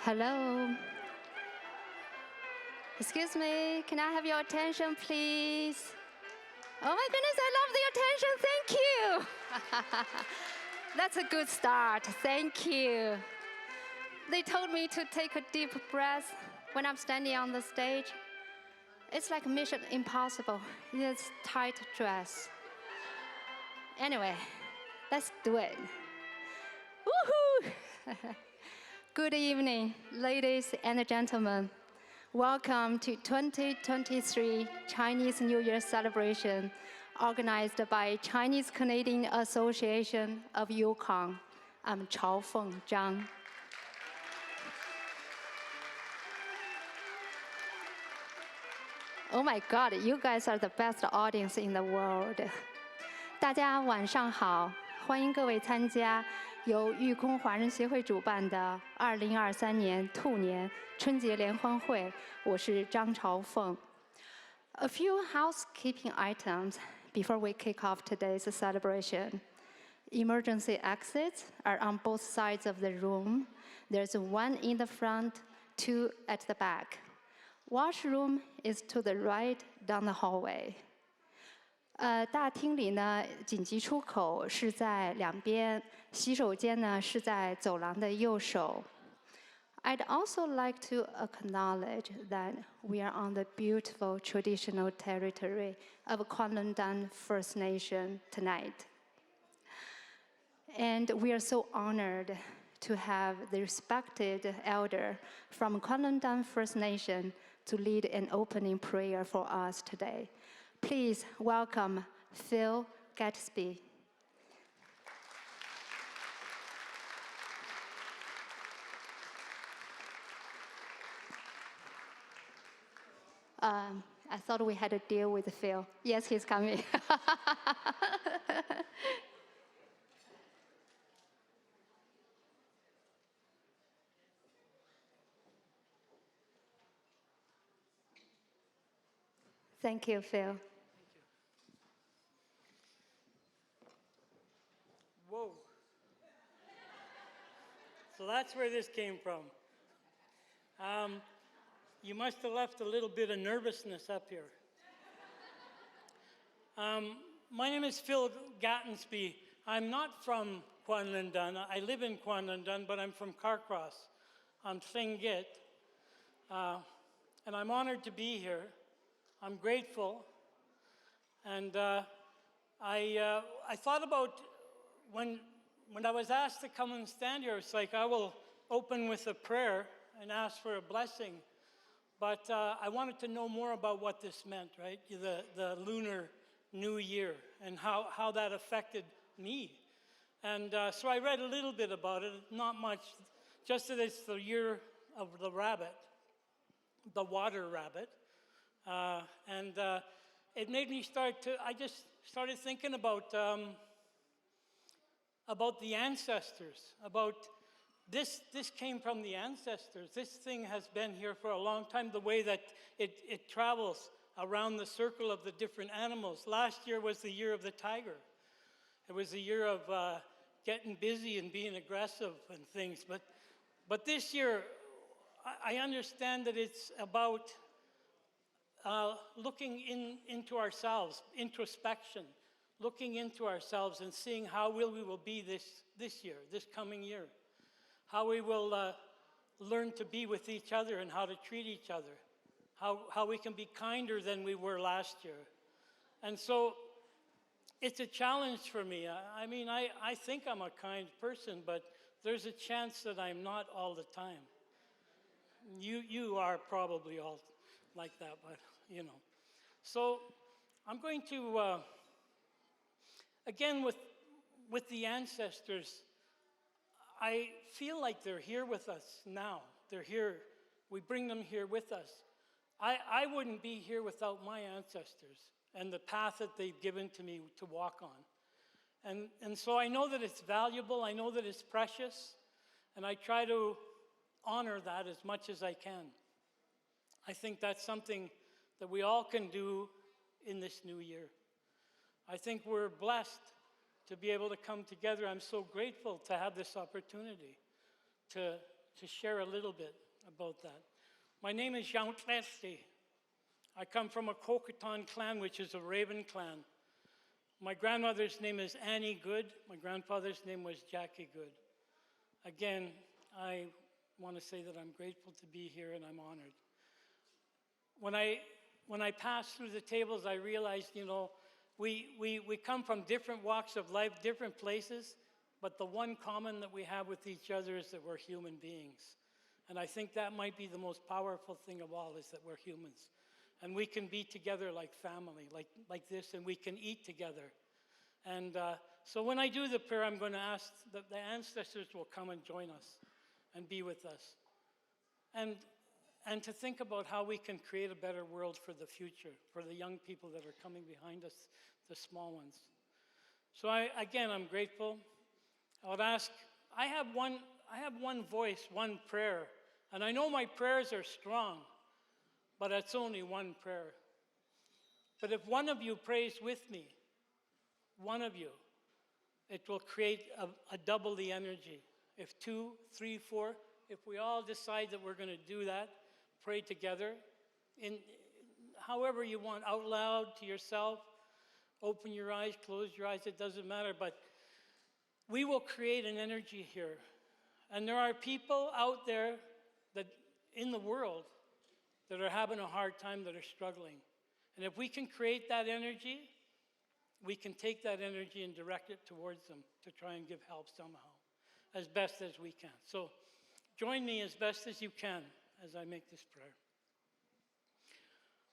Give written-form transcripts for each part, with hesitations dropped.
Hello. Excuse me, can I have your attention, please? Oh my goodness, I love the attention. Thank you. That's a good start. Thank you. They told me to take a deep breath when I'm standing on the stage. It's like mission impossible in this tight dress. Anyway, let's do it. Woohoo! Good evening, ladies and gentlemen. Welcome to 2023 Chinese New Year celebration organized by Chinese Canadian Association of Yukon. I'm Chaofeng Zhang. Oh my God, you guys are the best audience in the world. 大家晚上好，欢迎各位参加由玉空华人协会主办的2023年兔年春节联欢会。我是张朝凤。A few housekeeping items before we kick off today's celebration. Emergency exits are on both sides of the room. There's one in the front, two at the back. Washroom is to the right down the hallway. 大厅里呢，紧急出口是在两边，洗手间呢是在走廊的右手。I'd also like to acknowledge that we are on the beautiful traditional territory of Kwanglen First Nation tonight. And we are so honored to have the respected elder from Kwanglen First Nation to lead an opening prayer for us today. Please welcome Phil Gatsby. I thought we had a deal with Phil. Yes, he's coming. Thank you, Phil. Whoa. So that's where this came from. You must have left a little bit of nervousness up here. My name is Phil Gattensby. I'm not from Kwanglen. I live in Kwanglen, but I'm from Carcross. I'm Tlingit. And I'm honored to be here. I'm grateful. And I thought about when I was asked to come and stand here, it's like I will open with a prayer and ask for a blessing. But I wanted to know more about what this meant, right? The Lunar New Year and how that affected me. And so I read a little bit about it, not much, just that it's the year of the rabbit, the water rabbit. And it made me I just started thinking about the ancestors, about this came from the ancestors. This thing has been here for a long time, the way that it travels around the circle of the different animals. Last year was the year of the tiger. It was the year of getting busy and being aggressive and things. But this year, I understand that it's about looking into ourselves, introspection, looking into ourselves and seeing how we will be this year, this coming year. How we will learn to be with each other and how to treat each other. How we can be kinder than we were last year. And so it's a challenge for me. I mean, I think I'm a kind person, but there's a chance that I'm not all the time. You are probably all like that, but you know. So I'm going to, again, with the ancestors, I feel like they're here with us now. They're here. We bring them here with us. I wouldn't be here without my ancestors and the path that they've given to me to walk on. And so I know that it's valuable. I know that it's precious. And I try to honor that as much as I can. I think that's something that we all can do in this new year. I think we're blessed to be able to come together. I'm so grateful to have this opportunity to to share a little bit about that. My name is Jean Tlesti. I come from a Kokoton clan, which is a Raven clan. My grandmother's name is Annie Good. My grandfather's name was Jackie Good. Again, I want to say that I'm grateful to be here and I'm honored. When I passed through the tables, I realized, you know, we come from different walks of life, different places, but the one common that we have with each other is that we're human beings. And I think that might be the most powerful thing of all, is that we're humans. And we can be together like family, like this, and we can eat together. And so when I do the prayer, I'm going to ask that the ancestors will come and join us and be with us. And to think about how we can create a better world for the future, for the young people that are coming behind us, the small ones. So again, I'm grateful. I would ask, I have one voice, one prayer, and I know my prayers are strong, but it's only one prayer. But if one of you prays with me, one of you, it will create a double the energy. If 2, 3, 4, if we all decide that we're going to do that, pray together, in however you want, out loud to yourself, open your eyes, close your eyes, it doesn't matter, but we will create an energy here. And there are people out there that in the world that are having a hard time, that are struggling. And if we can create that energy, we can take that energy and direct it towards them to try and give help somehow, as best as we can. So join me as best as you can as I make this prayer.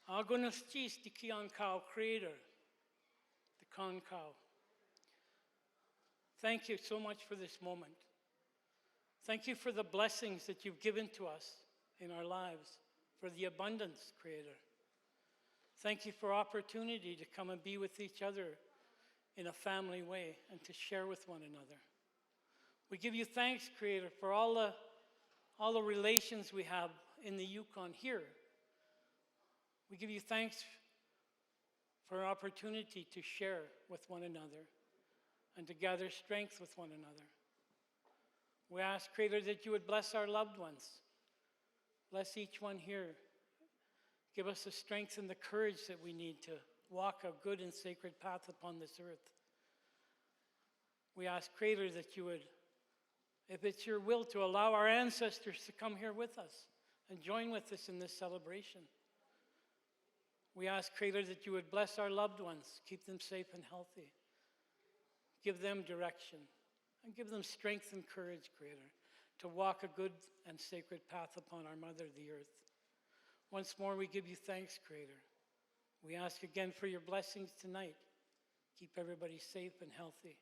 Agonastis di Kiankau, Creator, the Kankau. Thank you so much for this moment. Thank you for the blessings that you've given to us in our lives, for the abundance, Creator. Thank you for opportunity to come and be with each other in a family way and to share with one another. We give you thanks, Creator, for all the relations we have in the Yukon here. We give you thanks for an opportunity to share with one another and to gather strength with one another. We ask, Creator, that you would bless our loved ones. Bless each one here. Give us the strength and the courage that we need to walk a good and sacred path upon this earth. We ask, Creator, that you would, if it's your will, to allow our ancestors to come here with us and join with us in this celebration. We ask, Creator, that you would bless our loved ones, keep them safe and healthy. Give them direction and give them strength and courage, Creator, to walk a good and sacred path upon our Mother, the earth. Once more, we give you thanks, Creator. We ask again for your blessings tonight. Keep everybody safe and healthy.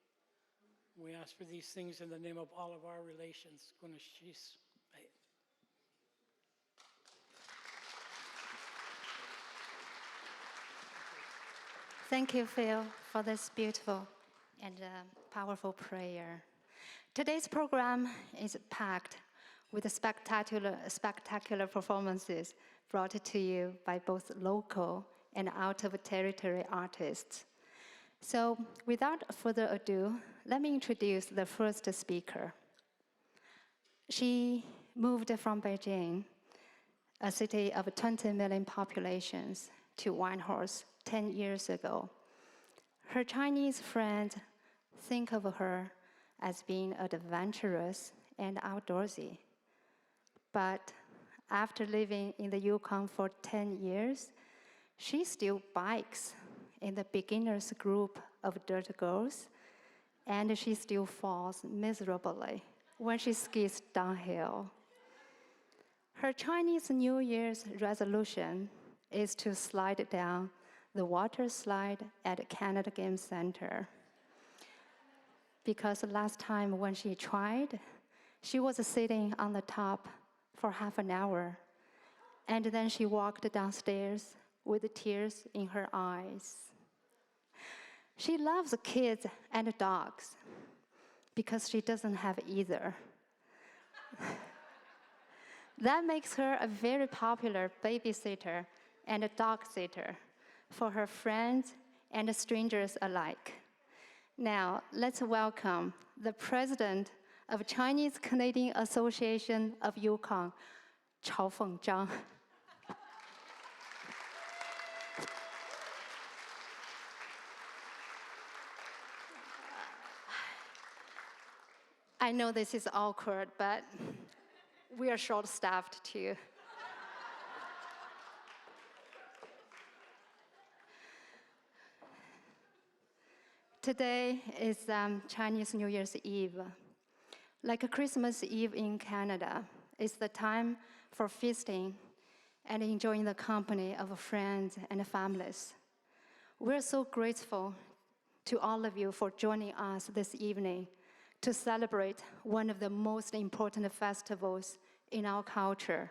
We ask for these things in the name of all of our relations. Thank you, Phil, for this beautiful and powerful prayer. Today's program is packed with spectacular performances brought to you by both local and out-of-territory artists. So without further ado, let me introduce the first speaker. She moved from Beijing, a city of 20 million populations, to Whitehorse 10 years ago. Her Chinese friends think of her as being adventurous and outdoorsy. But after living in the Yukon for 10 years, she still bikes in the beginners group of dirt girls, and she still falls miserably when she skis downhill. Her Chinese New Year's resolution is to slide down the water slide at Canada Game Center. Because last time when she tried, she was sitting on the top for half an hour, and then she walked downstairs with tears in her eyes. She loves kids and dogs because she doesn't have either. That makes her a very popular babysitter and a dog sitter for her friends and strangers alike. Now, let's welcome the president of Chinese Canadian Association of Yukon, 嘲讽章. I know this is awkward, but we are short-staffed too. Today is Chinese New Year's Eve. Like a Christmas Eve in Canada, it's the time for feasting and enjoying the company of friends and families. We're so grateful to all of you for joining us this evening to celebrate one of the most important festivals in our culture.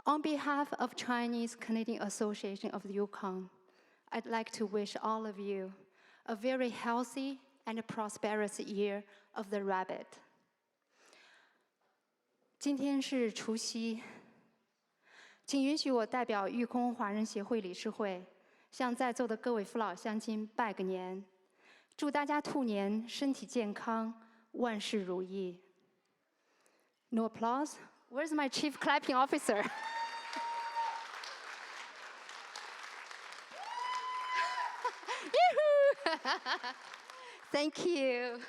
On behalf of Chinese Canadian Association of the Yukon, I'd like to wish all of you a very healthy and prosperous year of the rabbit. 今天是除夕，请允许我代表育空华人协会理事会，向在座的各位父老乡亲拜个年，祝大家兔年身体健康，万事如意。No applause? Where's my chief clapping officer? Thank you.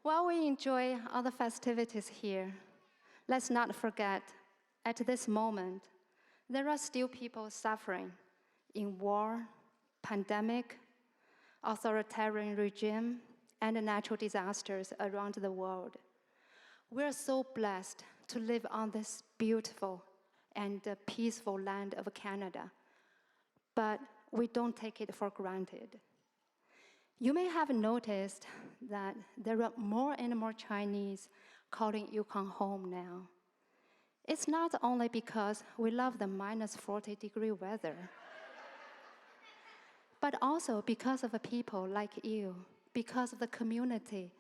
While we enjoy all the festivities here, let's not forget, at this moment, there are still people suffering in war, pandemic, authoritarian regime, and natural disasters around the world. We're so blessed to live on this beautiful and peaceful land of Canada, but we don't take it for granted. You may have noticed that there are more and more Chinese calling Yukon home now. It's not only because we love the minus 40-degree weather, but also because of people like you, because of the community,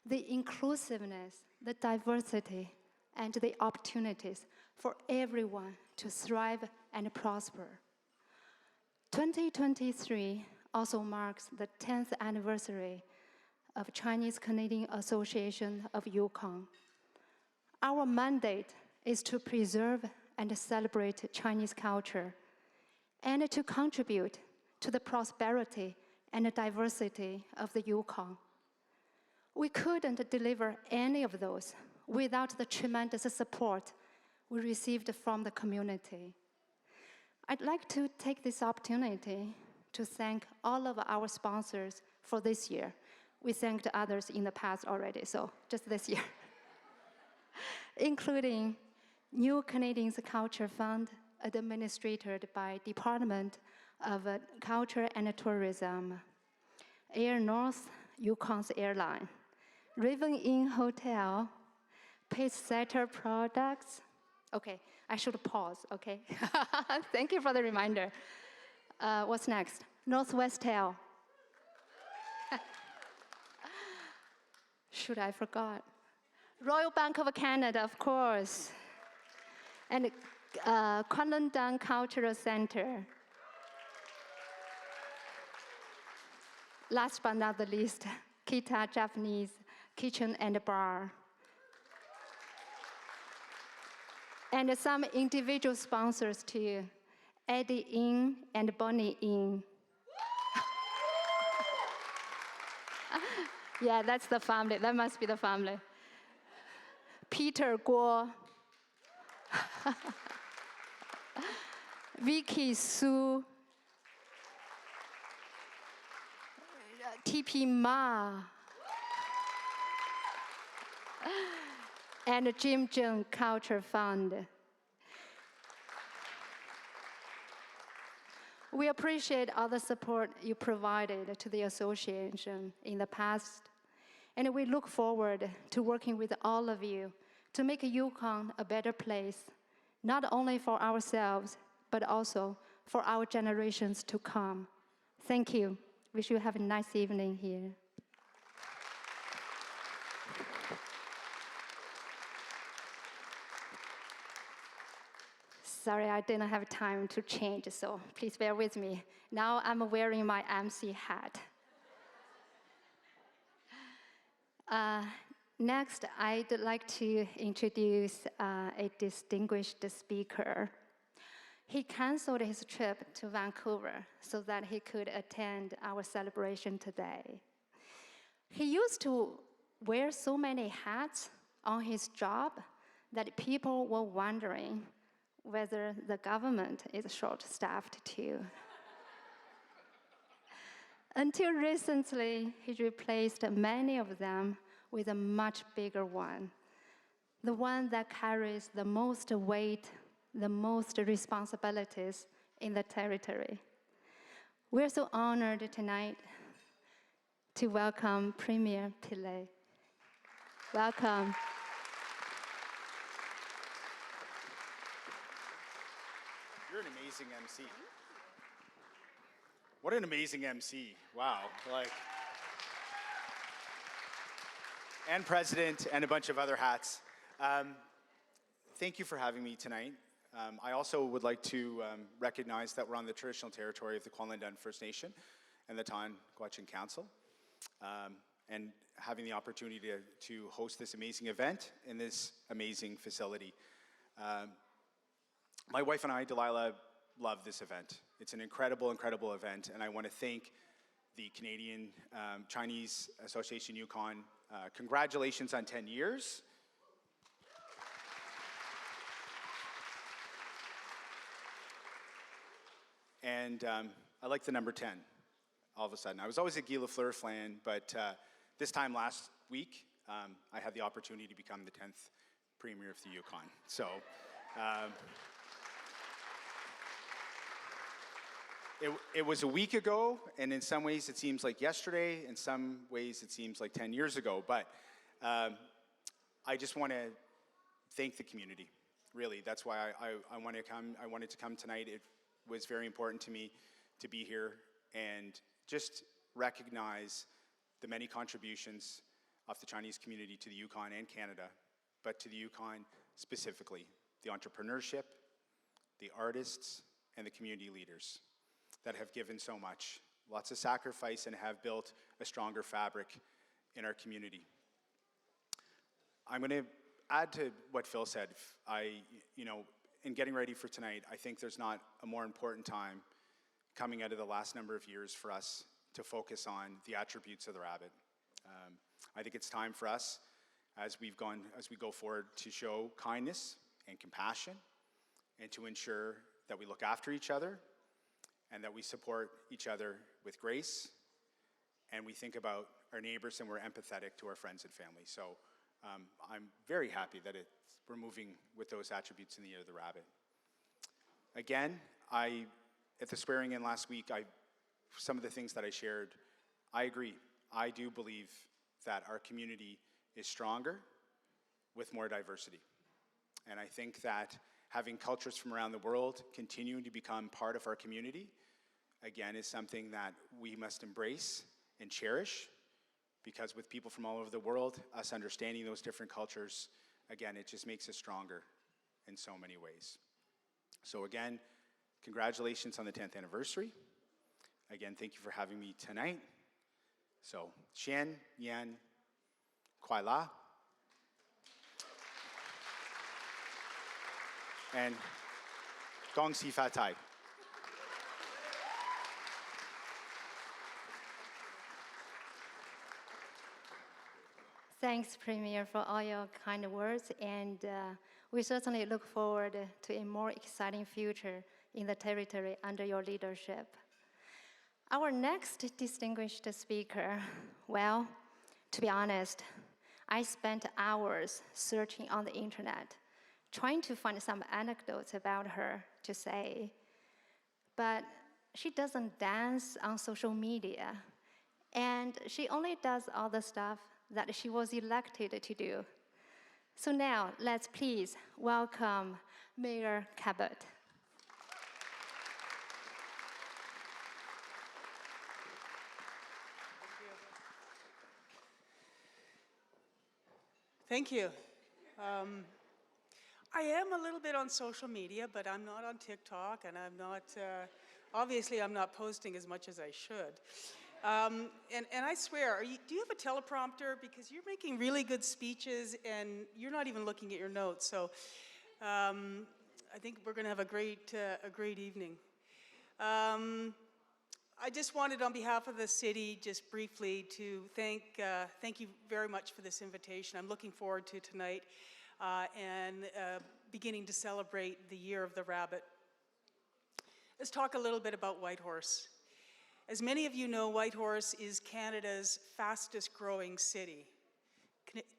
the inclusiveness, the diversity, and the opportunities for everyone to thrive and prosper. 2023 also marks the 10th anniversary of Chinese Canadian Association of Yukon. Our mandate is to preserve and celebrate Chinese culture and to contribute to the prosperity and diversity of the Yukon. We couldn't deliver any of those without the tremendous support we received from the community. I'd like to take this opportunity to thank all of our sponsors for this year. We thanked others in the past already, so just this year. Including New Canadians Culture Fund, administered by Department of Culture and Tourism, Air North, Yukon's airline, Raven Inn Hotel, Pace Setter Products. Okay, I should pause, okay? Thank you for the reminder. What's next? Northwest Tail. Should I forgot? Royal Bank of Canada, of course. And Kwandong Cultural Center. Last but not the least, Kita Japanese Kitchen and Bar. And some individual sponsors too, Eddie Inn and Bonnie Inn. Yeah, that's the family. That must be the family. Peter Guo. Vicky Su. TP Ma. And Jim Zheng Culture Fund. We appreciate all the support you provided to the association in the past, and we look forward to working with all of you to make Yukon a better place, not only for ourselves, but also for our generations to come. Thank you. Wish you have a nice evening here. Sorry, I didn't have time to change, so please bear with me. Now I'm wearing my MC hat. Next, I'd like to introduce a distinguished speaker. He canceled his trip to Vancouver so that he could attend our celebration today. He used to wear so many hats on his job that people were wondering whether the government is short-staffed too. Until recently, he replaced many of them with a much bigger one, the one that carries the most weight, the most responsibilities in the territory. We're so honored tonight to welcome Premier Pillay. Welcome. You're an amazing MC. What an amazing MC. Wow. And president and a bunch of other hats. Thank you for having me tonight. I also would like to recognize that we're on the traditional territory of the Kwalindun First Nation and the Taan Gwachin Council, and having the opportunity to host this amazing event in this amazing facility. My wife and I, Delilah, love this event. It's an incredible, incredible event, and I want to thank the Canadian Chinese Association Yukon. Congratulations on 10 years. And I like the number 10, all of a sudden. I was always a Guy Lafleur fan, but this time last week, I had the opportunity to become the 10th Premier of the Yukon. So it was a week ago, and in some ways it seems like yesterday, in some ways it seems like 10 years ago, but I just want to thank the community, really. That's why I wanted to come tonight. It was very important to me to be here and just recognize the many contributions of the Chinese community to the Yukon and Canada, but to the Yukon specifically, the entrepreneurship, the artists, and the community leaders that have given so much, lots of sacrifice, and have built a stronger fabric in our community. I'm going to add to what Phil said. In getting ready for tonight, I think there's not a more important time coming out of the last number of years for us to focus on the attributes of the rabbit. I think it's time for us, as we go forward, to show kindness and compassion, and to ensure that we look after each other, and that we support each other with grace, and we think about our neighbors, and we're empathetic to our friends and family. So I'm very happy that we're moving with those attributes in the year of the rabbit. Again, at the swearing in last week, some of the things that I shared, I agree. I do believe that our community is stronger with more diversity. And I think that having cultures from around the world continuing to become part of our community, again, is something that we must embrace and cherish, because with people from all over the world, us understanding those different cultures, again, it just makes us stronger in so many ways. So again, congratulations on the 10th anniversary. Again, thank you for having me tonight. So, Xian, Yan, Kuai La. And Gong Si Fa Tai. Thanks, Premier, for all your kind words, and we certainly look forward to a more exciting future in the territory under your leadership. Our next distinguished speaker, well, to be honest, I spent hours searching on the internet, trying to find some anecdotes about her to say, but she doesn't dance on social media, and she only does all the stuff that she was elected to do. So now, let's please welcome Mayor Cabot. Thank you. I am a little bit on social media, but I'm not on TikTok, and I'm not, obviously I'm not posting as much as I should. And I swear, do you have a teleprompter? Because you're making really good speeches and you're not even looking at your notes. So I think we're going to have a great evening. I just wanted, on behalf of the city, just briefly to thank you very much for this invitation. I'm looking forward to tonight and beginning to celebrate the Year of the Rabbit. Let's talk a little bit about Whitehorse. As many of you know, Whitehorse is Canada's fastest growing city.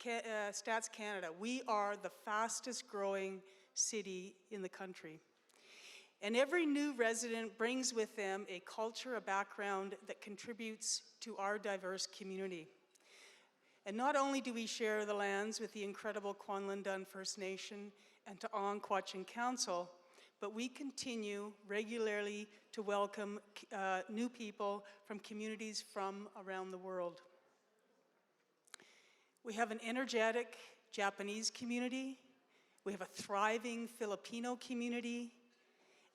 Stats Canada, we are the fastest growing city in the country. And every new resident brings with them a culture, a background that contributes to our diverse community. And not only do we share the lands with the incredible Kwanlin First Nation and Ta'ang Kwaching Council, but we continue regularly to welcome new people from communities from around the world. We have an energetic Japanese community, we have a thriving Filipino community,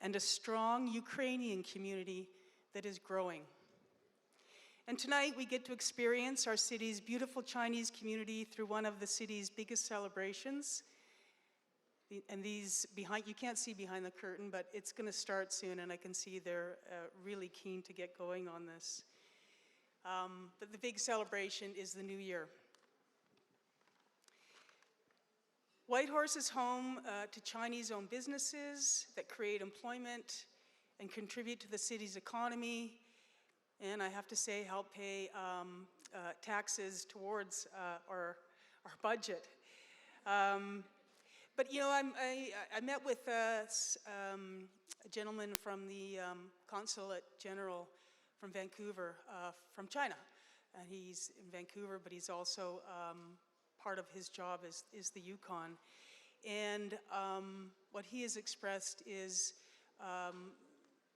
and a strong Ukrainian community that is growing. And tonight we get to experience our city's beautiful Chinese community through one of the city's biggest celebrations. And these behind, you can't see behind the curtain, but it's going to start soon, and I can see they're really keen to get going on this. But the big celebration is the New Year. Whitehorse is home to Chinese-owned businesses that create employment and contribute to the city's economy, and I have to say, help pay taxes towards our budget. But you know, I met with a gentleman from the Consulate General from Vancouver, from China. And he's in Vancouver, but he's also, part of his job is the Yukon. And what he has expressed is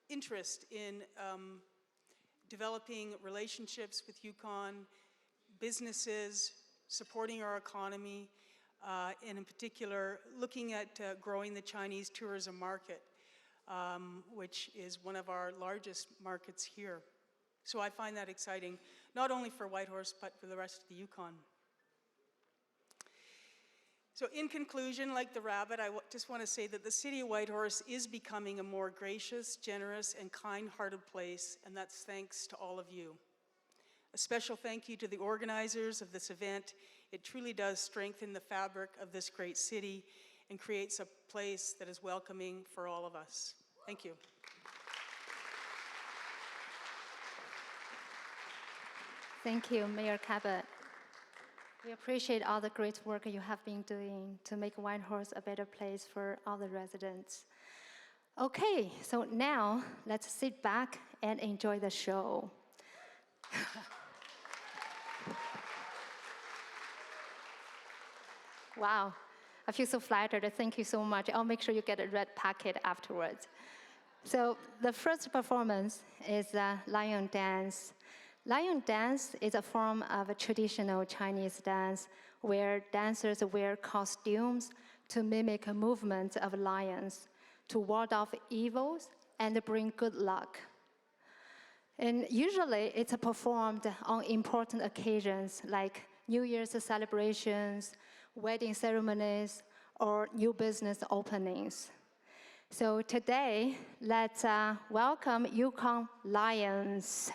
interest in developing relationships with Yukon, businesses, supporting our economy, and in particular, looking at growing the Chinese tourism market, which is one of our largest markets here. So I find that exciting, not only for Whitehorse, but for the rest of the Yukon. So in conclusion, like the rabbit, I just want to say that the city of Whitehorse is becoming a more gracious, generous, and kind-hearted place, and that's thanks to all of you. A special thank you to the organizers of this event. It truly does strengthen the fabric of this great city and creates a place that is welcoming for all of us. Thank you. Thank you, Mayor Cabot. We appreciate all the great work you have been doing to make Whitehorse a better place for all the residents. Okay, so now let's sit back and enjoy the show. Wow, I feel so flattered. Thank you so much. I'll make sure you get a red packet afterwards. So the first performance is Lion Dance. Lion Dance is a form of a traditional Chinese dance where dancers wear costumes to mimic movements of lions, to ward off evils and bring good luck. And usually it's performed on important occasions like New Year's celebrations, wedding ceremonies, or new business openings. So today, let's welcome Yukon Lions.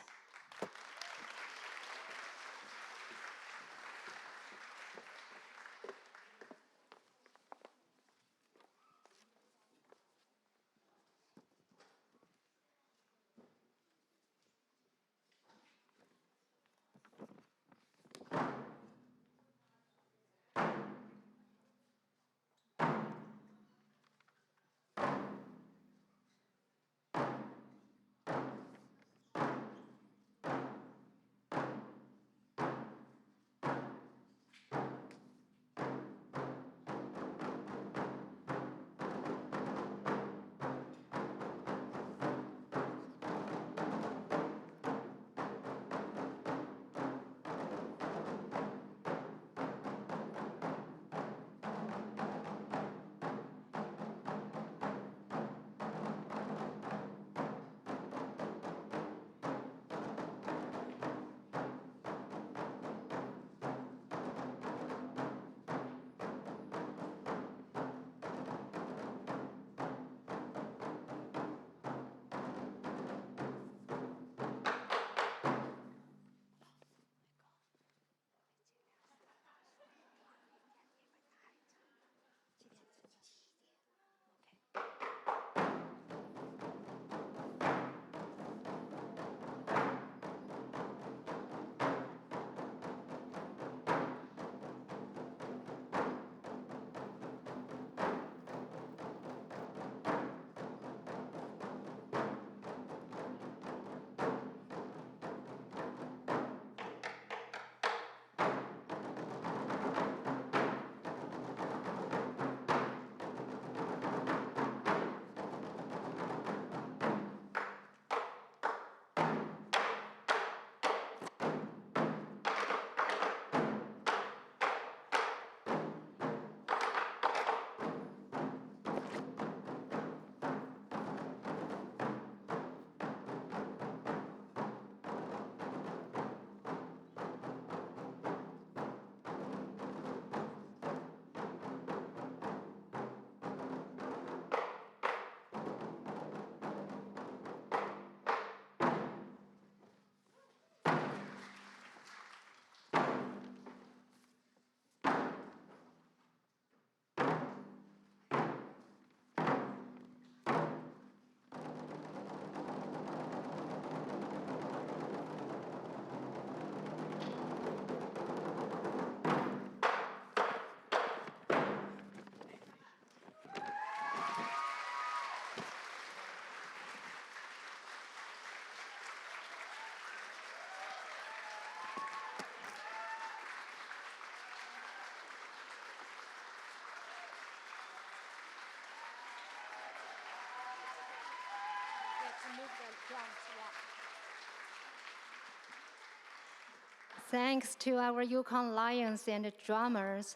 Thanks to our Yukon Lions and drummers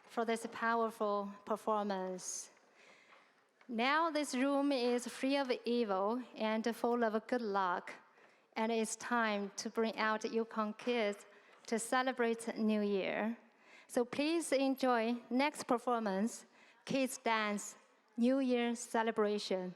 for this powerful performance. Now this room is free of evil and full of good luck, and it's time to bring out Yukon kids to celebrate New Year. So please enjoy next performance, Kids Dance, New Year Celebration.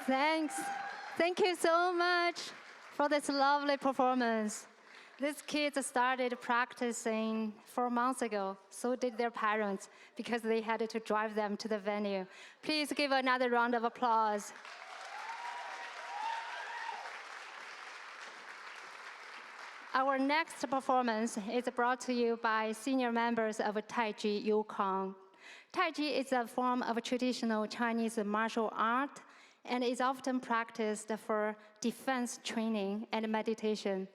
Thanks. Thank you so much for this lovely performance. These kids started practicing 4 months ago. So did their parents, because they had to drive them to the venue. Please give another round of applause. Our next performance is brought to you by senior members of Tai Chi Yukon. Tai Chi is a form of traditional Chinese martial art and is often practiced for defense training and meditation.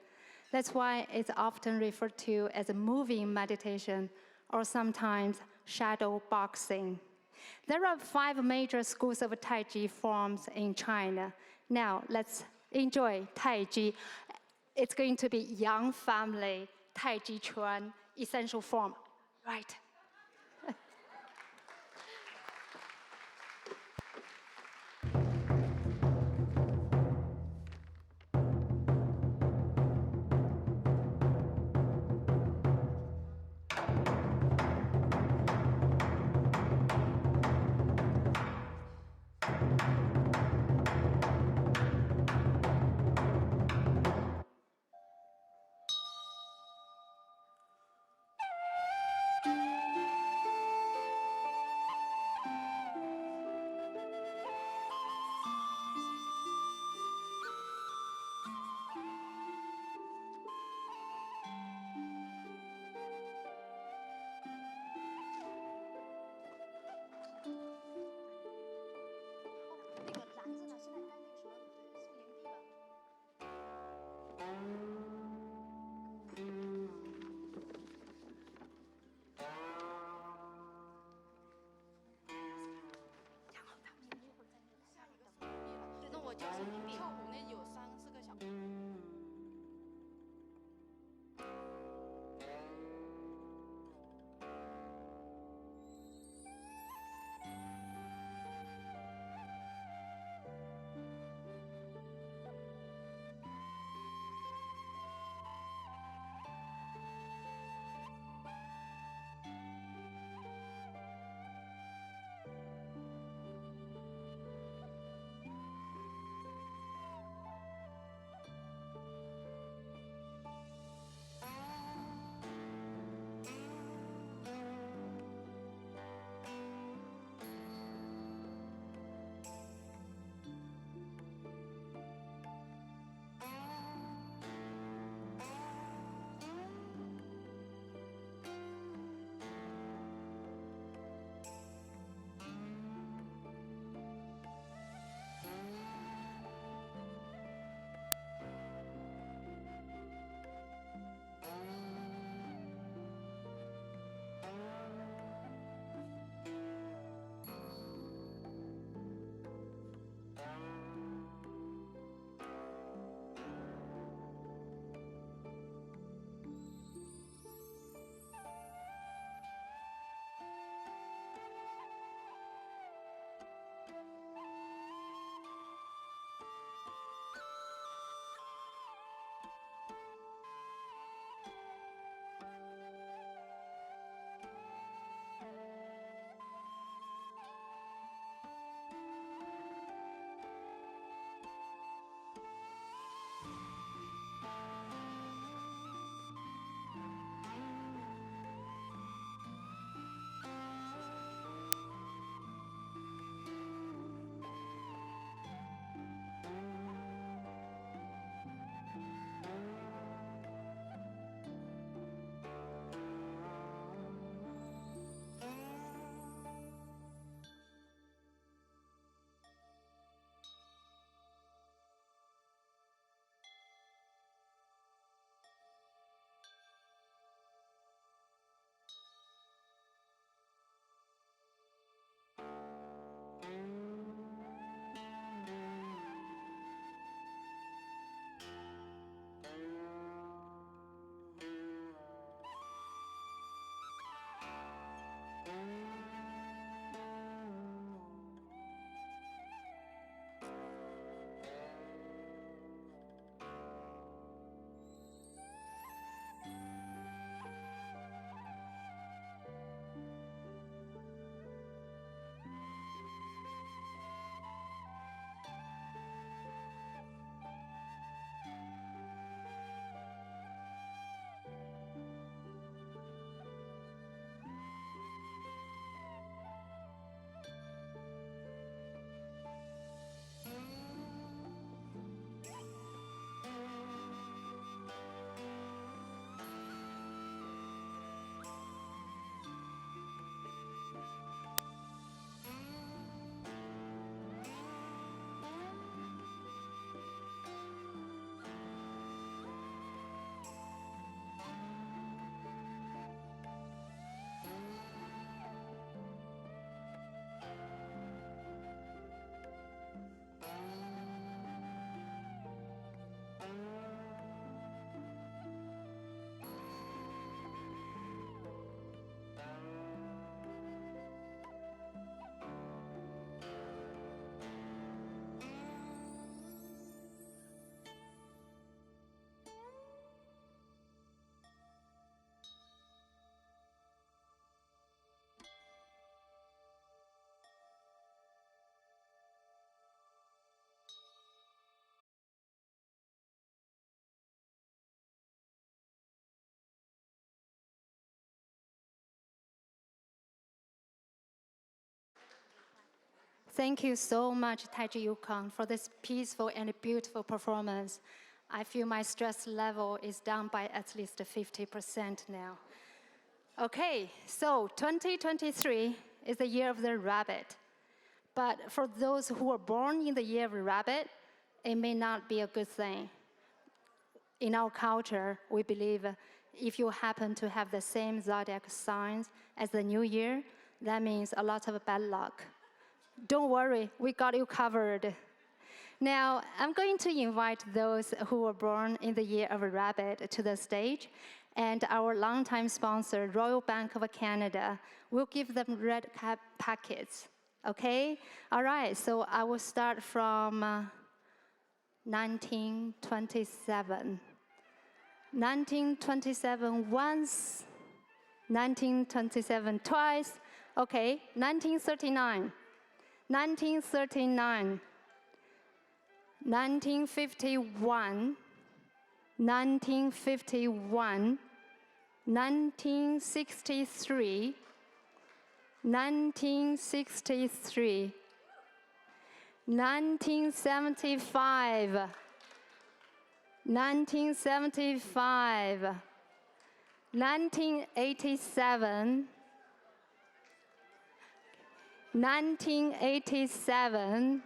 That's why it's often referred to as moving meditation or sometimes shadow boxing. There are 5 major schools of Tai Chi forms in China. Now, let's enjoy Tai Chi. It's going to be Yang family Tai Chi Chuan essential form, right? Thank you so much, Taiji Yukon, for this peaceful and beautiful performance. I feel my stress level is down by at least 50% now. Okay, so 2023 is the year of the rabbit. But for those who were born in the year of the rabbit, it may not be a good thing. In our culture, we believe if you happen to have the same zodiac signs as the new year, that means a lot of bad luck. Don't worry, we got you covered. Now, I'm going to invite those who were born in the year of a rabbit to the stage, and our longtime sponsor, Royal Bank of Canada, will give them red cap packets, okay? All right, so I will start from 1927. 1927 once, 1927 twice, okay, 1939. 1939, 1951, 1951, 1963, 1963, 1975, 1975, 1987, 1987,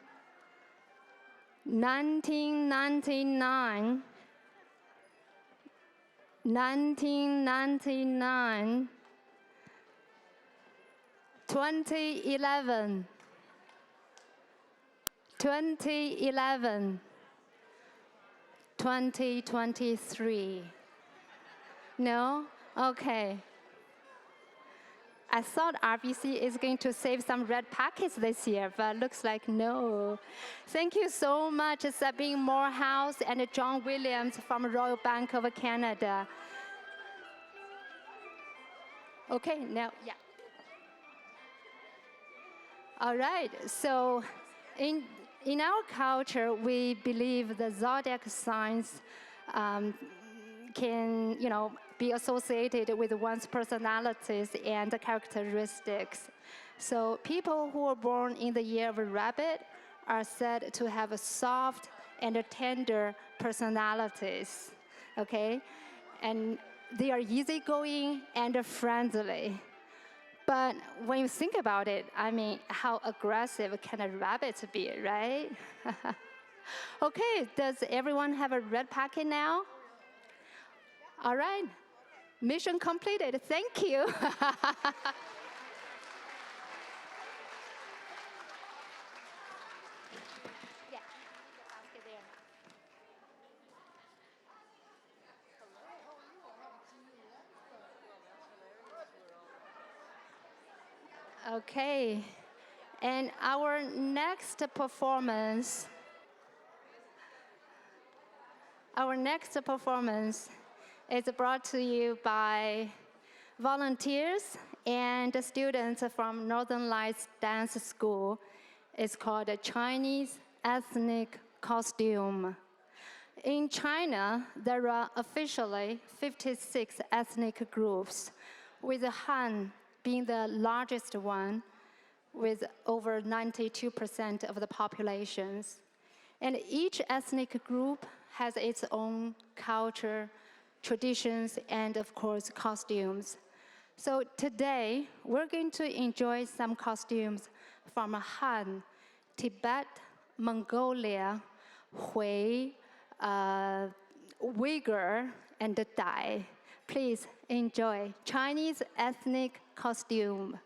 1999, 1999, 2011, 2011, 2023. No? Okay. I thought RBC is going to save some red packets this year, but looks like no. Thank you so much, Sabine Morehouse and John Williams from Royal Bank of Canada. Okay, now, yeah. All right, so in our culture, we believe the zodiac signs can, be associated with one's personalities and characteristics. So people who are born in the year of a rabbit are said to have a soft and tender personalities, okay? And they are easygoing and friendly. But when you think about it, I mean, how aggressive can a rabbit be, right? Okay, does everyone have a red packet now? All right, mission completed. Thank you. Okay, and our next performance is brought to you by volunteers and students from Northern Lights Dance School. It's called a Chinese ethnic costume. In China, there are officially 56 ethnic groups, with Han being the largest one, with over 92% of the populations. And each ethnic group has its own culture, traditions, and of course, costumes. So today, we're going to enjoy some costumes from Han, Tibet, Mongolia, Hui, Uyghur, and Dai. Please enjoy Chinese ethnic costume.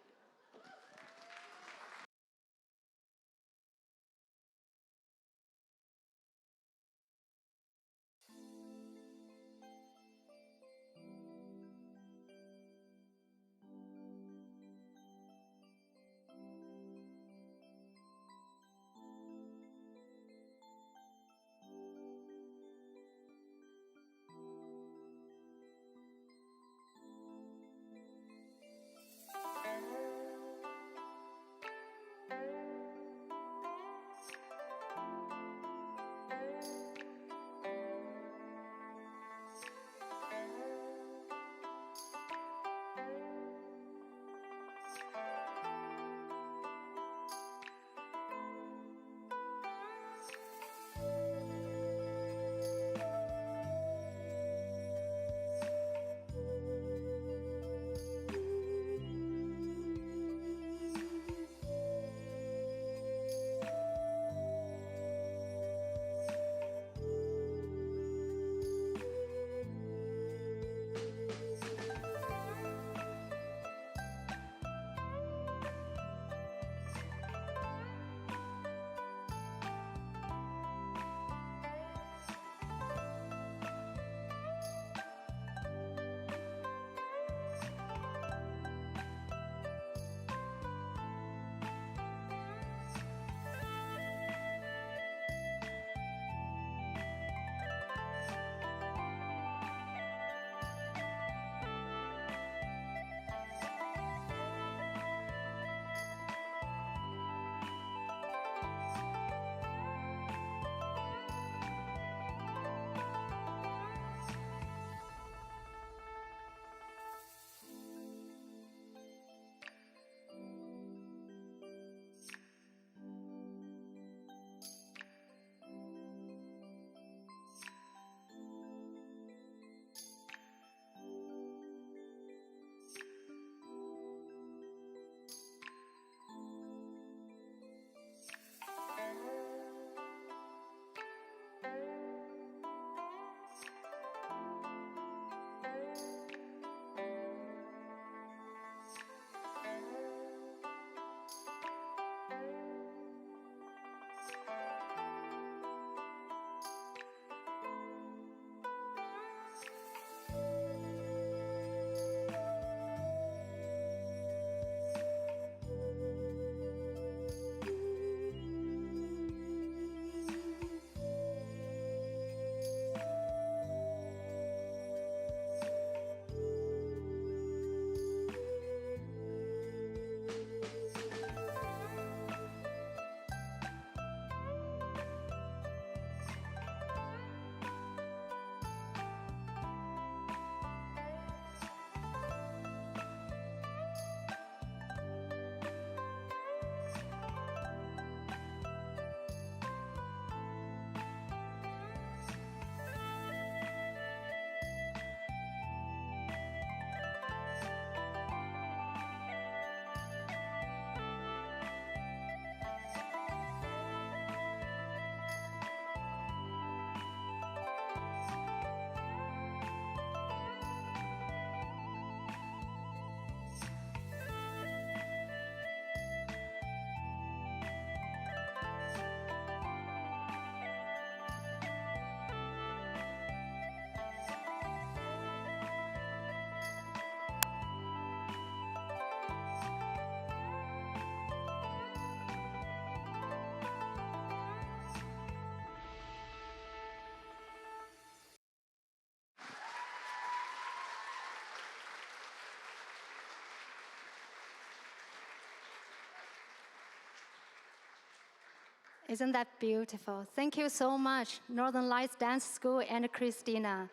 Isn't that beautiful? Thank you so much, Northern Lights Dance School and Christina.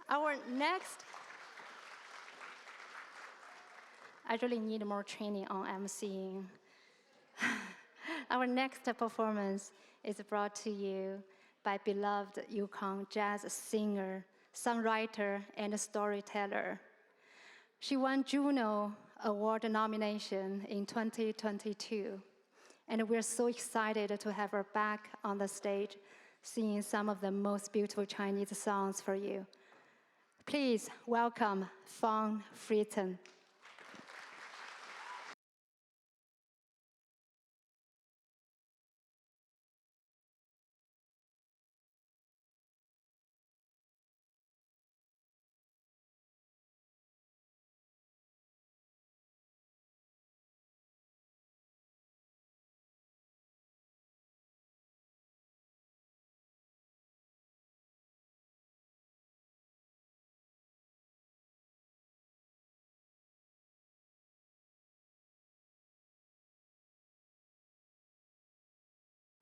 Our next, I really need more training on emceeing. Our next performance is brought to you by beloved Yukon jazz singer, songwriter, and storyteller. She won Juno Award nomination in 2022. And we're so excited to have her back on the stage, singing some of the most beautiful Chinese songs for you. Please welcome Fawn Fritzen.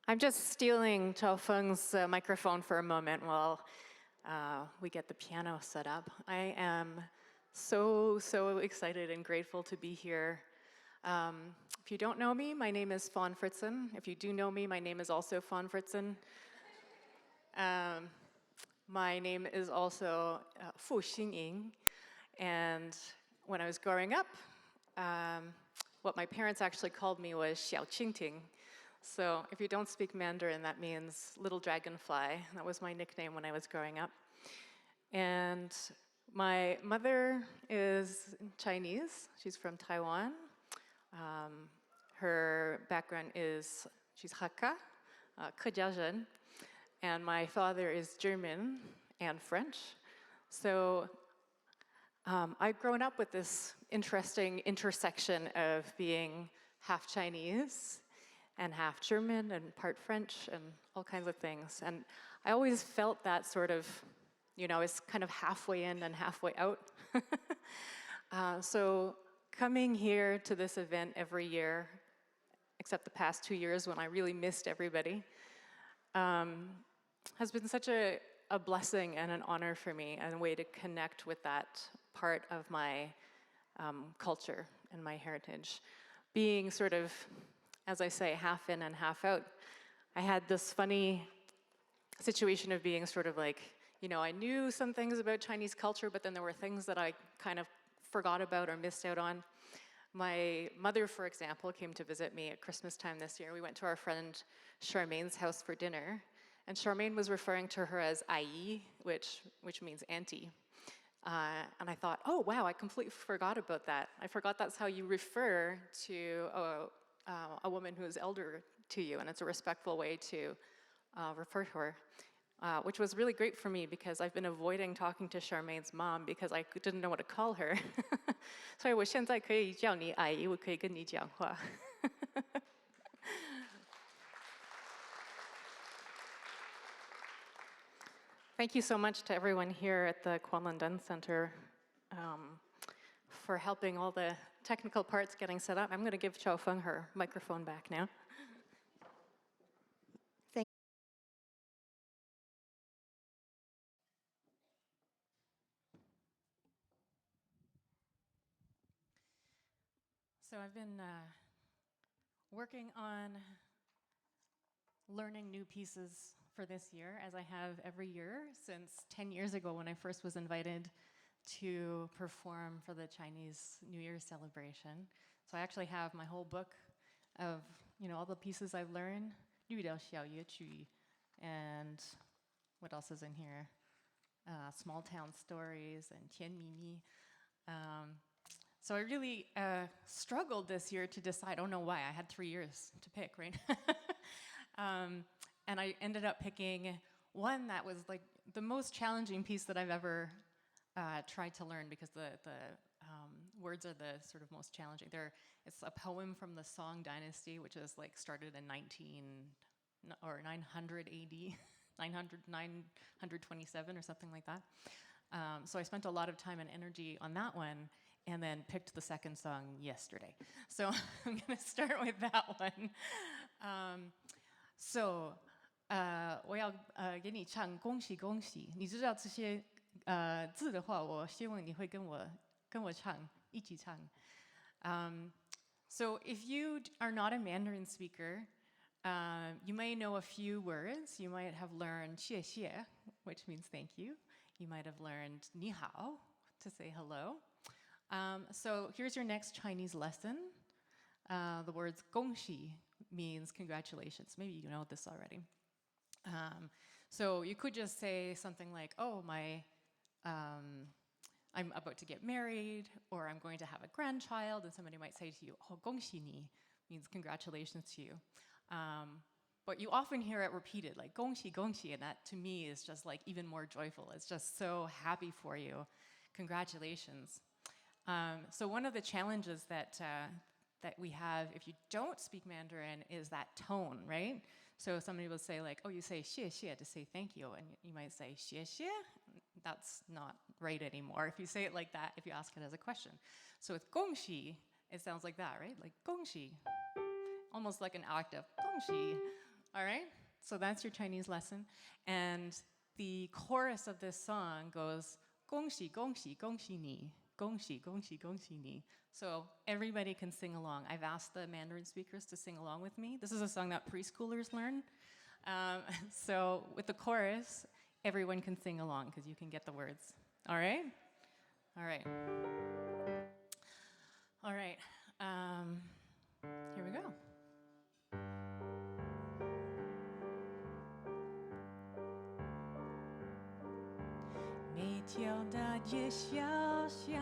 I'm just stealing Chao Feng's microphone for a moment while we get the piano set up. I am so excited and grateful to be here. If you don't know me, my name is Fawn Fritzen. If you do know me, my name is also Fawn Fritzen. My name is also Fu Xingying. And when I was growing up, what my parents actually called me was Xiao Qingting. So if you don't speak Mandarin, that means little dragonfly. That was my nickname when I was growing up. And my mother is Chinese. She's from Taiwan. Her background is, she's Hakka, Kejiazhen. And my father is German and French. So I've grown up with this interesting intersection of being half Chinese and half German and part French and all kinds of things. And I always felt that sort of, you know, it's kind of halfway in and halfway out. So coming here to this event every year, except the past 2 years when I really missed everybody, has been such a blessing and an honor for me and a way to connect with that part of my culture and my heritage. Being sort of, as I say, half in and half out. I had this funny situation of being sort of like, you know, I knew some things about Chinese culture, but then there were things that I kind of forgot about or missed out on. My mother, for example, came to visit me at Christmas time this year. We went to our friend Charmaine's house for dinner, and Charmaine was referring to her as Ai, which means auntie. And I thought, oh wow, I completely forgot about that. I forgot that's how you refer to a woman who is elder to you, and it's a respectful way to refer to her, which was really great for me because I've been avoiding talking to Charmaine's mom because I didn't know what to call her. 所以我现在可以叫你阿姨，我可以跟你讲话。Thank you so much to everyone here at the Kwanlun Center for helping all the technical parts getting set up. I'm going to give Chao Feng her microphone back now. Thank So I've been working on learning new pieces for this year, as I have every year since 10 years ago when I first was invited to perform for the Chinese New Year celebration. So I actually have my whole book of, you know, all the pieces I've learned. 绿岛小夜曲, and what else is in here? Small Town Stories and 甜米米. So I really struggled this year to decide. I don't know why. I had 3 years to pick, right? And I ended up picking one that was like the most challenging piece that I've ever tried to learn because the words are the sort of most challenging. It's a poem from the Song Dynasty, which is like started in 900 AD, 927 or something like that. So I spent a lot of time and energy on that one, and then picked the second song yesterday. So I'm going to start with that one. So, 我要给你唱恭喜恭喜。你知道这些字的话，我希望你会跟我唱，一起唱。So if you are not a Mandarin speaker, you may know a few words. You might have learned 谢谢, which means thank you. You might have learned 你好, to say hello. So here's your next Chinese lesson. The words 恭喜 means congratulations. Maybe you know this already. So you could just say something like, oh, I'm about to get married, or I'm going to have a grandchild, and somebody might say to you, oh, 恭喜你 means congratulations to you. But you often hear it repeated, like 恭喜恭喜, and that to me is just like even more joyful. It's just so happy for you. Congratulations. So one of the challenges that we have if you don't speak Mandarin is that tone, right? So somebody will say like, oh, you say 谢谢 to say thank you, and you might say 谢谢. That's not right anymore if you say it like that, if you ask it as a question. So with 恭喜, it sounds like that, right? Like 恭喜, almost like an octave. 恭喜. All right? So that's your Chinese lesson. And the chorus of this song goes 恭喜恭喜恭喜你. 恭喜恭喜恭喜你. So everybody can sing along. I've asked the Mandarin speakers to sing along with me. This is a song that preschoolers learn. So with the chorus, everyone can sing along because you can get the words. All right? All right. All right. Here we go. 每条大街小巷，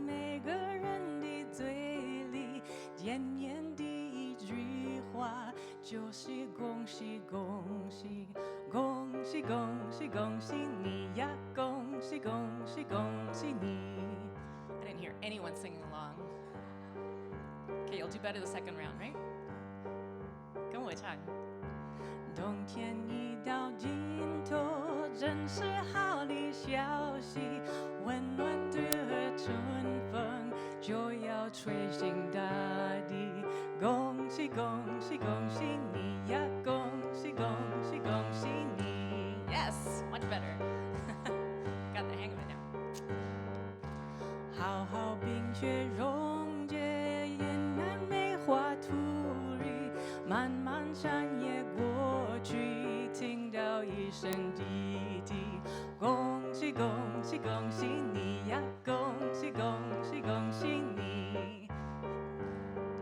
每个人的嘴里，见面第一句话就是恭喜恭喜，恭喜恭喜恭喜你呀，恭喜恭喜恭喜你。I didn't hear anyone singing along. Okay, you'll do better the second round, right? 跟我唱。冬天一到尽头，真是好的消息，温暖的春风就要吹醒大地。恭喜恭喜恭喜你呀，恭喜恭喜恭喜你。Yes, much better. Got the hang of it now. 好好冰雪融解，沿岸梅花吐绿，漫漫长夜过去，听到一声滴滴，恭喜恭喜恭喜你呀，恭喜恭喜恭喜你。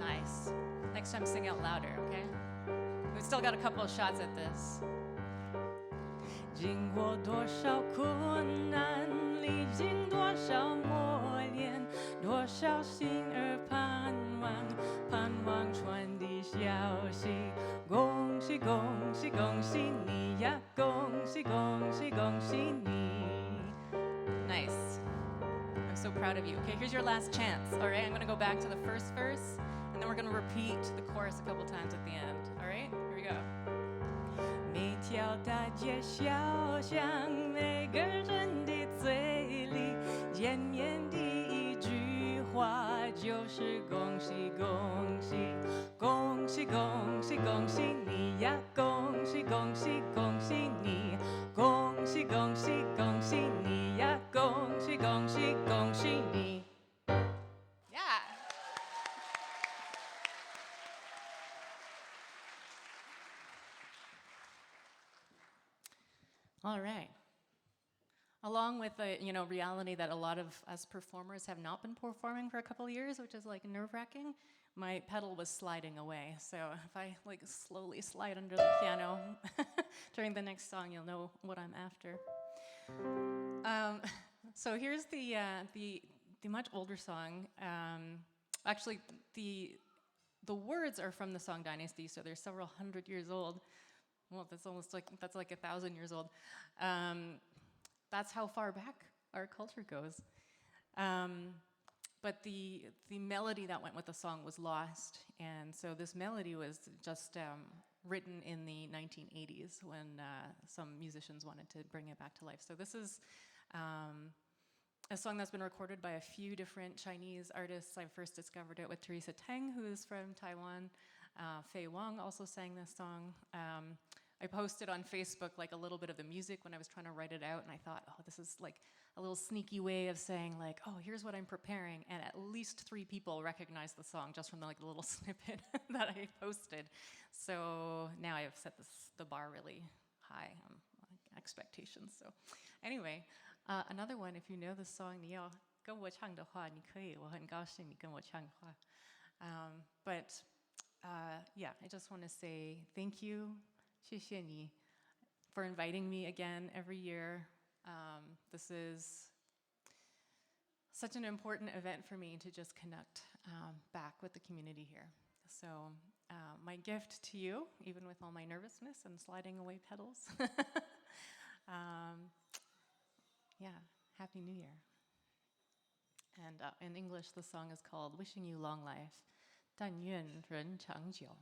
Nice. Next time sing out louder, okay? We've still got a couple of shots at this. 经过多少困难，历经多少磨练，多少心儿盼望，盼望传递消息。恭喜恭喜恭喜你呀，恭喜恭喜恭喜你。Nice. I'm so proud of you. Okay, here's your last chance. All right, I'm going to go back to the first verse, and then we're going to repeat the chorus a couple times at the end. All right, here we go. 每条大街小巷，每个人的嘴里，见面第一句话就是恭喜恭喜，恭喜恭喜恭喜你呀，恭喜恭喜恭喜你，恭喜恭喜恭喜你呀，恭喜恭喜恭喜你。Yeah. All right. Along with the reality that a lot of us performers have not been performing for a couple of years, which is like nerve-wracking, my pedal was sliding away. So if I like slowly slide under the piano during the next song, you'll know what I'm after. So here's the much older song. Actually, the words are from the Song Dynasty, so they're several hundred years old. Well, that's like 1,000 years old. That's how far back our culture goes. But the melody that went with the song was lost, and so this melody was just written in the 1980s when some musicians wanted to bring it back to life. So this is a song that's been recorded by a few different Chinese artists. I first discovered it with Teresa Teng, who is from Taiwan. Fei Wang also sang this song. I posted on Facebook like a little bit of the music when I was trying to write it out, and I thought, oh, this is like a little sneaky way of saying like, oh, here's what I'm preparing, and at least 3 people recognized the song just from the little snippet that I posted. So now I've set the bar really high on expectations. So anyway, another one, if you know the song, 你要跟我唱的话，你可以，我很高兴你跟我唱话。But yeah, I just want to say thank you, 谢谢你, for inviting me again every year. This is such an important event for me to just connect back with the community here. So my gift to you, even with all my nervousness and sliding away pedals, yeah, Happy New Year. And in English, the song is called Wishing You Long Life. 但愿人长久。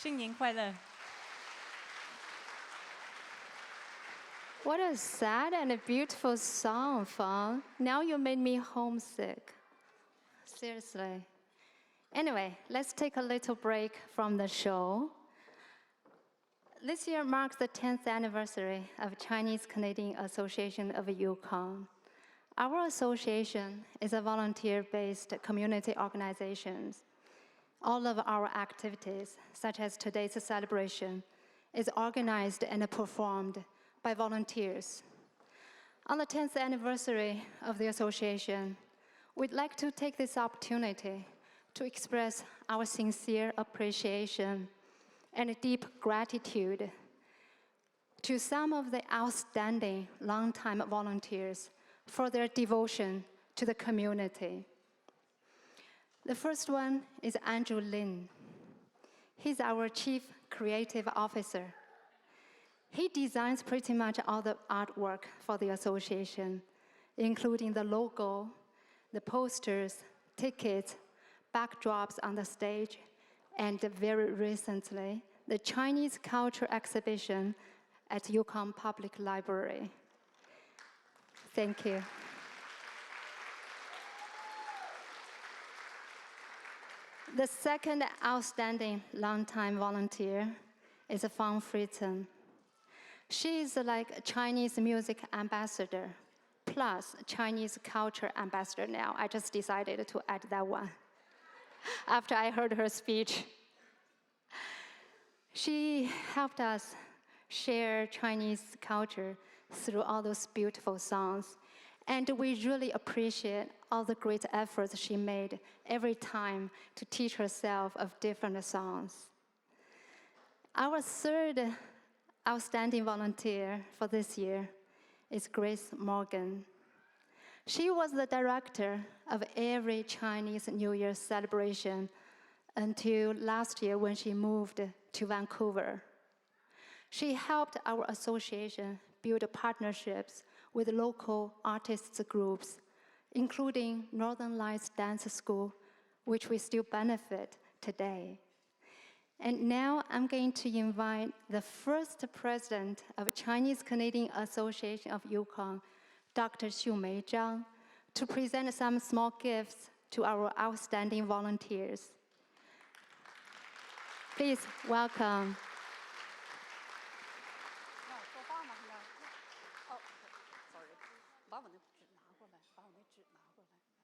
新年快乐！ What a sad and a beautiful song, Fang. Now you made me homesick. Seriously. Anyway, let's take a little break from the show. This year marks the 10th anniversary of Chinese-Canadian Association of Yukon. Our association is a volunteer-based community organization. All of our activities, such as today's celebration, is organized and performed by volunteers. On the 10th anniversary of the association, we'd like to take this opportunity to express our sincere appreciation and deep gratitude to some of the outstanding longtime volunteers for their devotion to the community. The first one is Andrew Lin. He's our Chief Creative Officer. He designs pretty much all the artwork for the association, including the logo, the posters, tickets, backdrops on the stage, and very recently, the Chinese culture exhibition at Yukon Public Library. Thank you. The second outstanding longtime volunteer is Fang Fritzen. She is like a Chinese music ambassador, plus Chinese culture ambassador now. I just decided to add that one after I heard her speech. She helped us share Chinese culture through all those beautiful songs. And we really appreciate all the great efforts she made every time to teach herself of different songs. Our third outstanding volunteer for this year is Grace Morgan. She was the director of every Chinese New Year celebration until last year when she moved to Vancouver. She helped our association build partnerships with local artists groups, including Northern Lights Dance School, which we still benefit today. And now I'm going to invite the first president of Chinese Canadian Association of Yukon, Dr. Xiumei Zhang, to present some small gifts to our outstanding volunteers. Please welcome.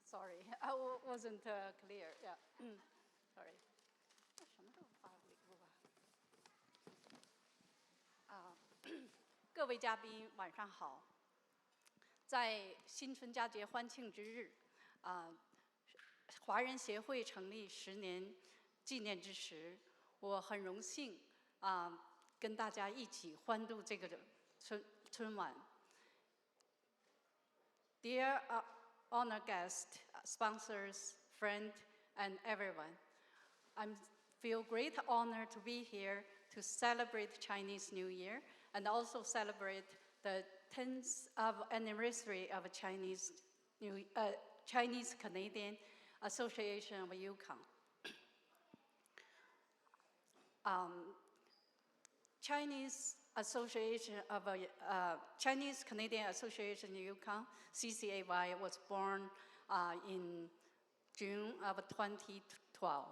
Sorry, I wasn't clear. Yeah, sorry. 各位嘉宾晚上好。在新春佳节欢庆之日，华人协会成立10年纪念之时，我很荣幸跟大家一起欢度这个春晚。Dear honored guests, sponsors, friends, and everyone, I feel great honor to be here to celebrate Chinese New Year and also celebrate the 10th anniversary of Chinese Canadian Association of Yukon. Chinese Canadian Association of Yukon, CCAY, was born in June of 2012.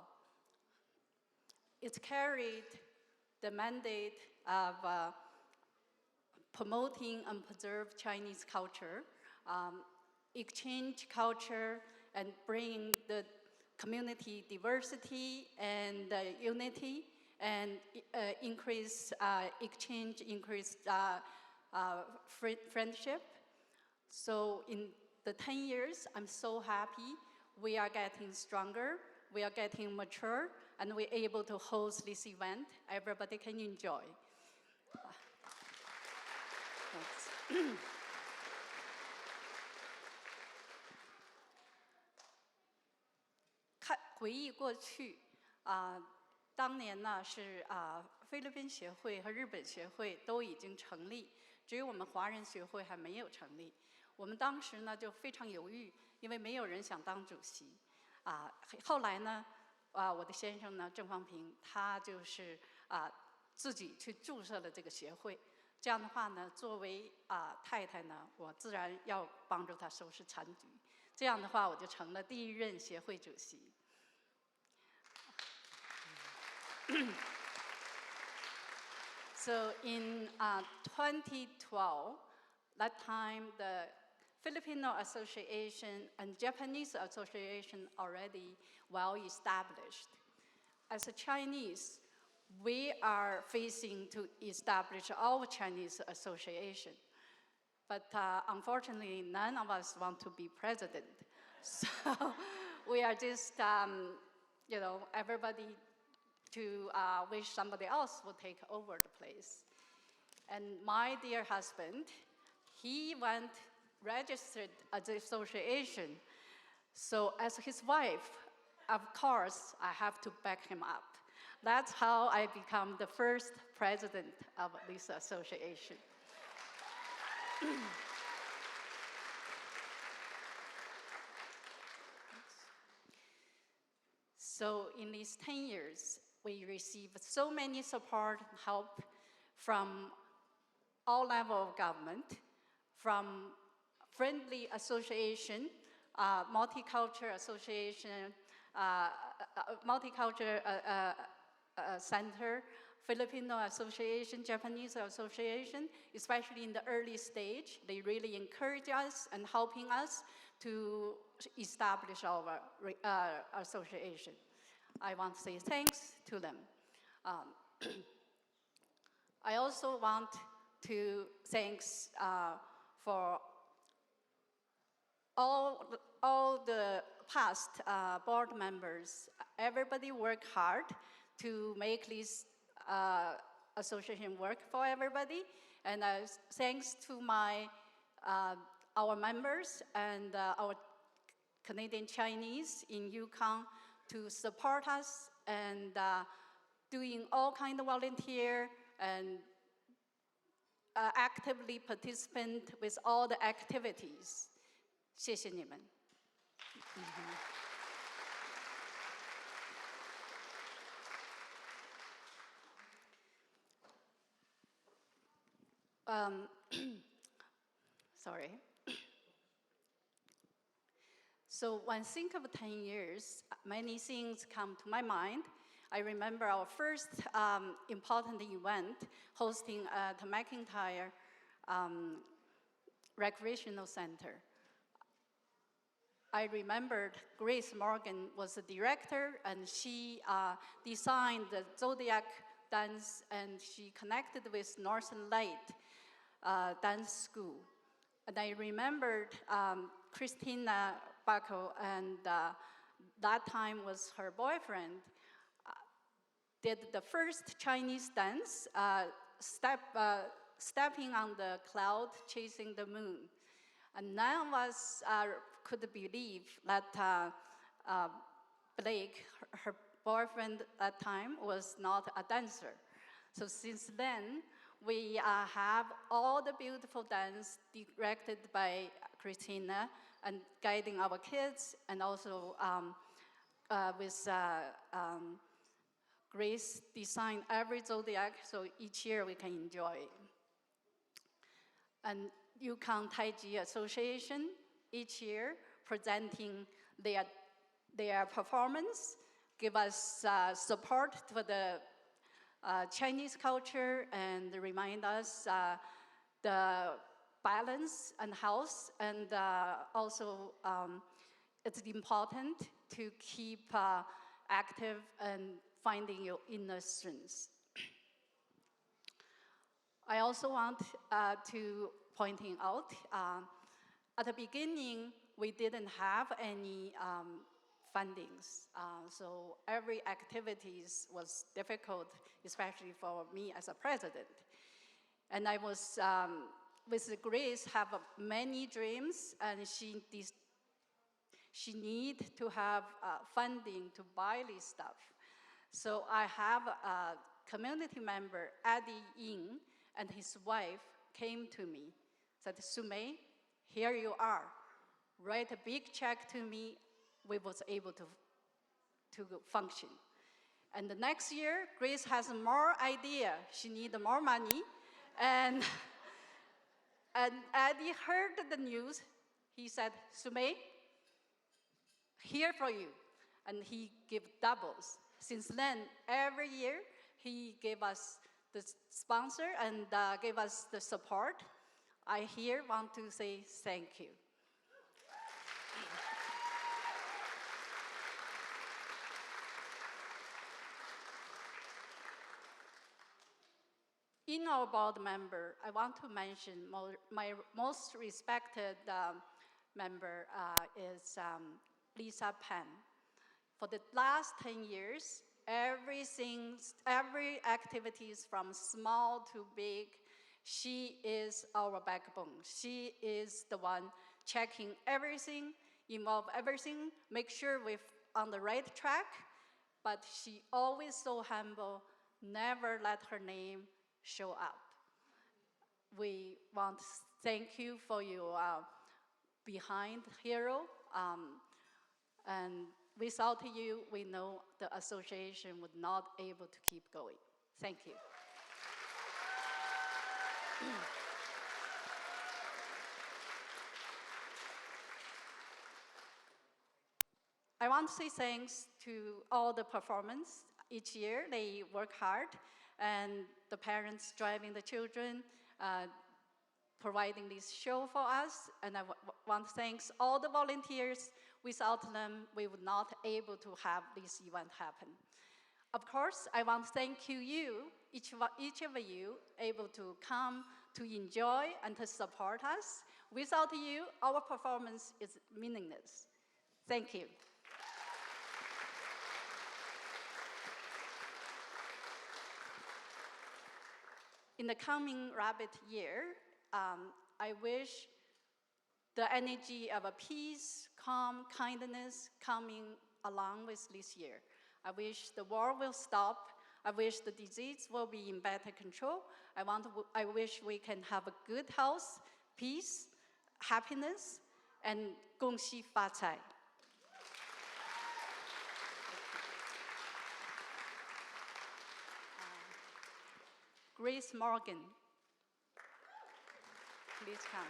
It carried the mandate of promoting and preserve Chinese culture, exchange culture, and bring the community diversity and unity, and increase exchange, increase friendship. So in the 10 years, I'm so happy we are getting stronger, we are getting mature, and we're able to host this event. Everybody can enjoy. Thanks. 回忆过去，当年呢是菲律宾协会和日本协会都已经成立，只有我们华人协会还没有成立。我们当时呢就非常犹豫，因为没有人想当主席。后来呢，我的先生呢郑方平，他就是自己去注册了这个协会。这样的话呢，作为太太呢，我自然要帮助她收拾残局。这样的话，我就成了第一任协会主席。So in 2012, that time the Filipino Association and Japanese Association already well established. As a Chinese, we are facing to establish our Chinese association. But unfortunately, none of us want to be president. So we are just, everybody to wish somebody else would take over the place. And my dear husband, he went registered at the association. So as his wife, of course, I have to back him up. That's how I become the first president of this association. So in these 10 years, we received so many support and help from all levels of government, from friendly association, multicultural association, multicultural center, Filipino association, Japanese association, especially in the early stage. They really encourage us and helping us to establish our association. I want to say thanks to them. I also want to thanks for all the past board members. Everybody worked hard to make this association work for everybody. And thanks to our members and our Canadian Chinese in Yukon to support us and doing all kind of volunteer and actively participate with all the activities. 谢谢你们。Sorry. So when think of 10 years, many things come to my mind. I remember our first important event hosting at the McIntyre Recreational Center. I remembered Grace Morgan was the director, and she designed the Zodiac dance, and she connected with Northern Light Dance School. And I remembered Christina Buckle, and that time was her boyfriend, did the first Chinese dance, stepping on the cloud, chasing the moon. And none of us could believe that Blake, her boyfriend at that time, was not a dancer. So since then, we have all the beautiful dance directed by Christina and guiding our kids, and also with Grace design every zodiac, so each year we can enjoy. And Yukon Taiji Association each year presenting their performance, give us support for the Chinese culture and remind us the balance and health, and also it's important to keep active and finding your inner strengths. I also want to pointing out, at the beginning, we didn't have any fundings. So every activities was difficult, especially for me as a president. And I was, with Grace, have many dreams, and she need to have funding to buy this stuff. So I have a community member, Eddie Ying, and his wife came to me, said, Sumei, here you are. Write a big check to me. We was able to function. And the next year, Grace has more idea. She need more money. And, and Eddie heard the news. He said, Sumei, here for you. And he gave doubles. Since then, every year, he gave us the sponsor and gave us the support. I here want to say thank you. In our board member, I want to mention my most respected member is Lisa Pan. For the last 10 years, every activities from small to big, she is our backbone. She is the one checking everything, involve everything, make sure we're on the right track, but she always so humble, never let her name show up. We want to thank you for your behind hero, and without you, we know the association would not able to keep going. Thank you. I want to say thanks to all the performers. Each year, they work hard, and the parents driving the children, providing this show for us. And I want to thank all the volunteers. Without them, we would not able to have this event happen. Of course, I want to thank you, each of you, able to come to enjoy and to support us. Without you, our performance is meaningless. Thank you. In the coming rabbit year, I wish the energy of a peace, calm, kindness coming along with this year. I wish the war will stop. I wish the disease will be in better control. I wish we can have a good health, peace, happiness, and 恭喜发财. Grace Morgan, please come.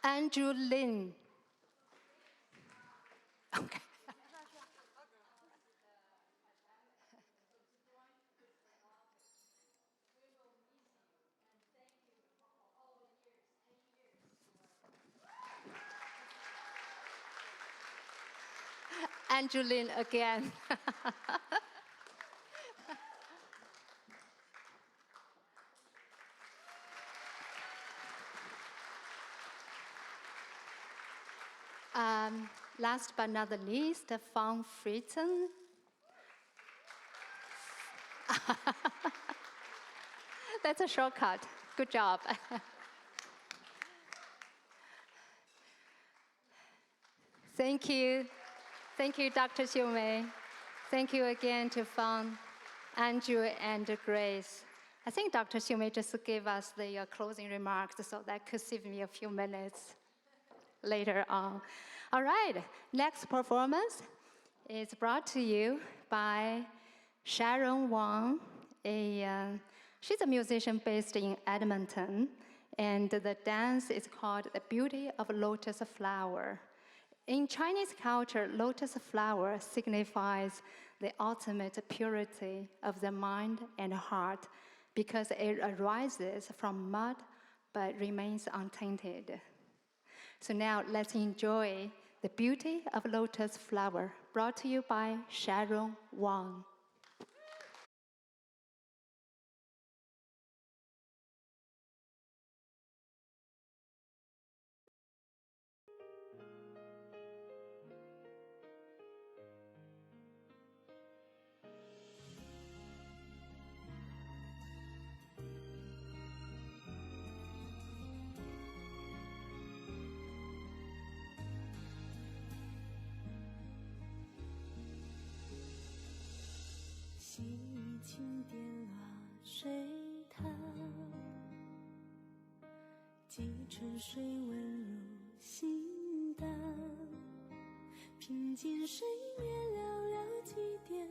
Andrew Lin. Okay. Andrew Lin again. Last but not the least, Fang Fritzen. That's a shortcut. Good job. Thank you. Thank you, Dr. Xiumei. Thank you again to Fang, Andrew, and Grace. I think Dr. Xiumei just gave us the closing remarks, so that could save me a few minutes later on. All right, next performance is brought to you by Sharon Wang. She's a musician based in Edmonton, and the dance is called The Beauty of Lotus Flower. In Chinese culture, lotus flower signifies the ultimate purity of the mind and heart because it arises from mud but remains untainted. So now let's enjoy The Beauty of Lotus Flower, brought to you by Sharon Wang.细雨轻点了水潭。积沉水温入心胆，平静水面寥寥几点，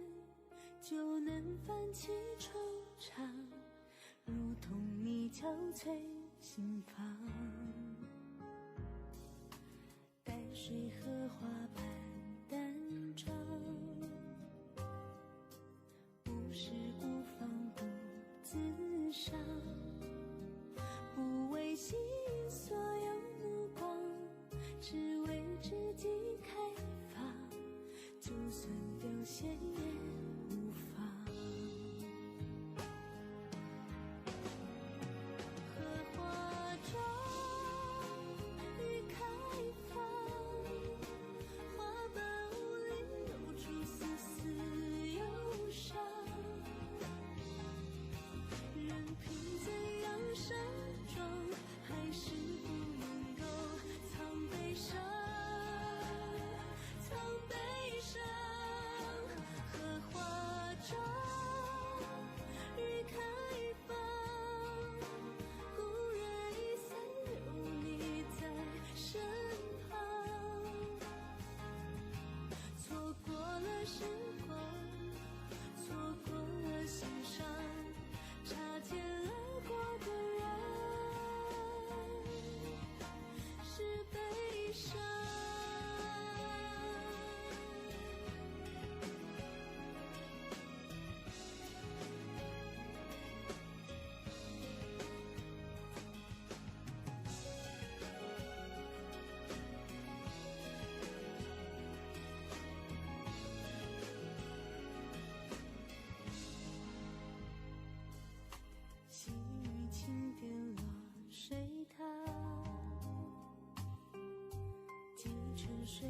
就能泛起惆怅，如同你憔悴心房。淡水荷花般淡妆，不是孤芳不自赏，不为吸引所有目光，只为知己开放，就算凋谢也无妨。荷花妆，雨开放，花瓣无力露出丝丝忧伤，任凭怎样盛装，还是不能够藏悲伤，藏悲伤。荷花妆，雨开放，故人已散，留你在身旁。错过了时光，错过了欣赏，擦肩而过的人是悲伤。细雨轻点落水塔，积沉水